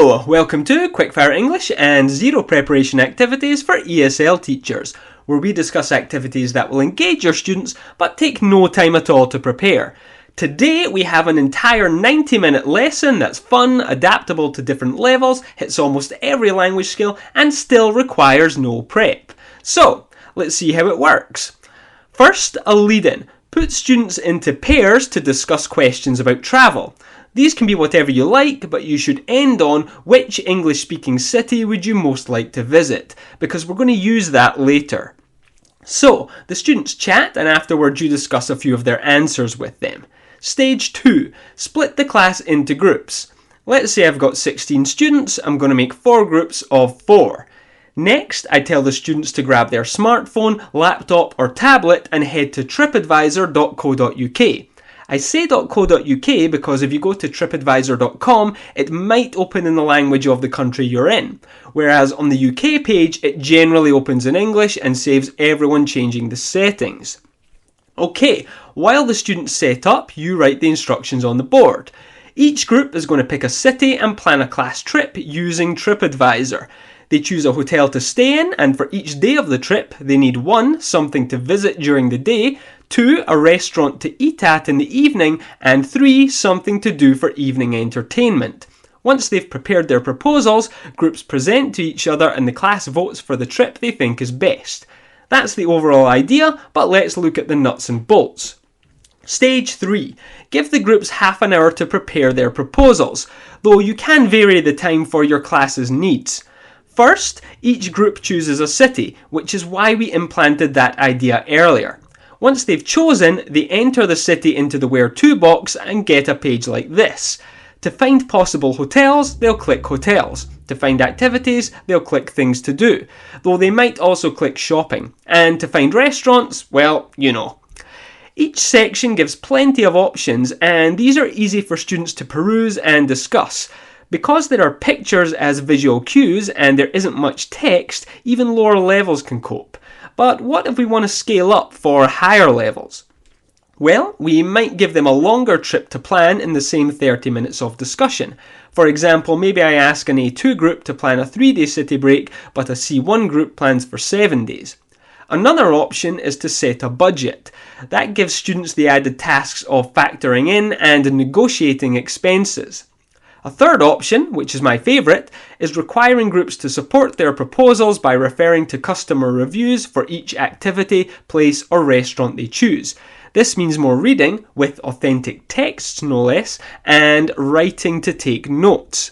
Hello, welcome to Quickfire English and Zero Preparation Activities for ESL teachers, where we discuss activities that will engage your students but take no time at all to prepare. Today we have an entire 90-minute lesson that's fun, adaptable to different levels, hits almost every language skill and still requires no prep. So, let's see how it works. First, a lead-in. Put students into pairs to discuss questions about travel. These can be whatever you like, but you should end on which English-speaking city would you most like to visit, because we're going to use that later. So, the students chat and afterwards you discuss a few of their answers with them. Stage 2. Split the class into groups. Let's say I've got 16 students, I'm going to make 4 groups of 4. Next, I tell the students to grab their smartphone, laptop or tablet and head to tripadvisor.co.uk. I say .co.uk because if you go to tripadvisor.com, it might open in the language of the country you're in, whereas on the UK page, it generally opens in English and saves everyone changing the settings. Okay, while the students set up, you write the instructions on the board. Each group is going to pick a city and plan a class trip using TripAdvisor. They choose a hotel to stay in, and for each day of the trip, they need 1. Something to visit during the day, 2. A restaurant to eat at in the evening, and 3. Something to do for evening entertainment. Once they've prepared their proposals, groups present to each other and the class votes for the trip they think is best. That's the overall idea, but let's look at the nuts and bolts. Stage 3. Give the groups half an hour to prepare their proposals, though you can vary the time for your class's needs. First, each group chooses a city, which is why we implanted that idea earlier. Once they've chosen, they enter the city into the Where To box and get a page like this. To find possible hotels, they'll click Hotels. To find activities, they'll click Things to Do, though they might also click Shopping. And to find restaurants, well, you know. Each section gives plenty of options, and these are easy for students to peruse and discuss. Because there are pictures as visual cues and there isn't much text, even lower levels can cope. But what if we want to scale up for higher levels? Well, we might give them a longer trip to plan in the same 30 minutes of discussion. For example, maybe I ask an A2 group to plan a 3-day city break, but a C1 group plans for 7 days. Another option is to set a budget. That gives students the added tasks of factoring in and negotiating expenses. A third option, which is my favourite, is requiring groups to support their proposals by referring to customer reviews for each activity, place or restaurant they choose. This means more reading, with authentic texts no less, and writing to take notes.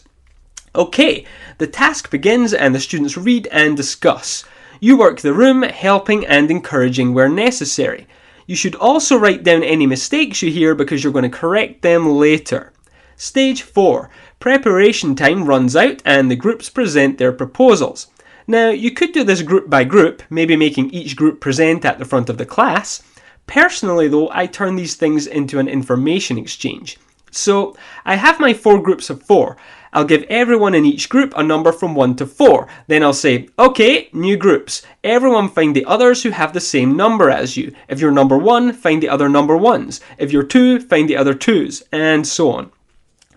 Okay, the task begins and the students read and discuss. You work the room, helping and encouraging where necessary. You should also write down any mistakes you hear because you're going to correct them later. Stage 4. Preparation time runs out and the groups present their proposals. Now, you could do this group by group, maybe making each group present at the front of the class. Personally though, I turn these things into an information exchange. So, I have my 4 groups of 4. I'll give everyone in each group a number from 1 to 4. Then I'll say, okay, new groups. Everyone find the others who have the same number as you. If you're number 1, find the other number 1s. If you're 2, find the other 2s, and so on.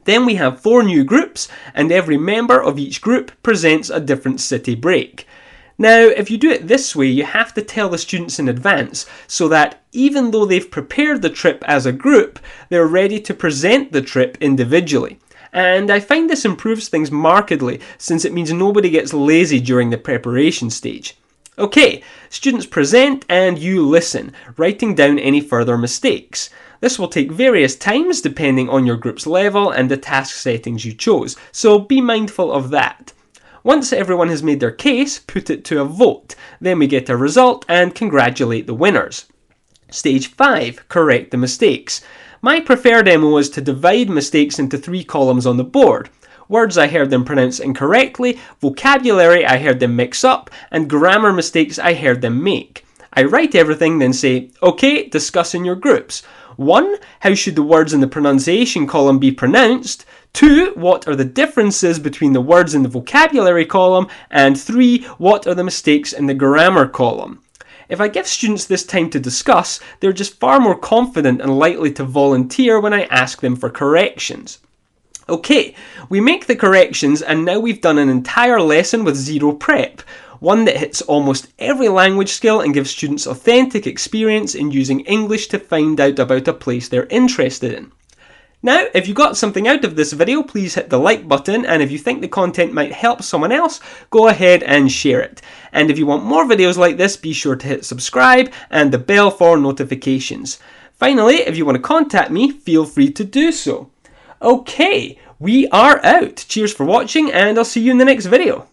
Then we have 4 new groups, and every member of each group presents a different city break. Now, if you do it this way, you have to tell the students in advance, so that even though they've prepared the trip as a group, they're ready to present the trip individually. And I find this improves things markedly, since it means nobody gets lazy during the preparation stage. Okay, students present and you listen, writing down any further mistakes. This will take various times depending on your group's level and the task settings you chose, so be mindful of that. Once everyone has made their case, put it to a vote. Then we get a result and congratulate the winners. Stage 5. Correct the mistakes. My preferred MO is to divide mistakes into 3 columns on the board. Words I heard them pronounce incorrectly, vocabulary I heard them mix up, and grammar mistakes I heard them make. I write everything, then say, okay, discuss in your groups. 1. How should the words in the pronunciation column be pronounced? 2. What are the differences between the words in the vocabulary column? And 3. What are the mistakes in the grammar column? If I give students this time to discuss, they're just far more confident and likely to volunteer when I ask them for corrections. Okay, we make the corrections and now we've done an entire lesson with zero prep. One that hits almost every language skill and gives students authentic experience in using English to find out about a place they're interested in. Now, if you got something out of this video, please hit the like button, and if you think the content might help someone else, go ahead and share it. And if you want more videos like this, be sure to hit subscribe and the bell for notifications. Finally, if you want to contact me, feel free to do so. Okay, we are out. Cheers for watching, and I'll see you in the next video.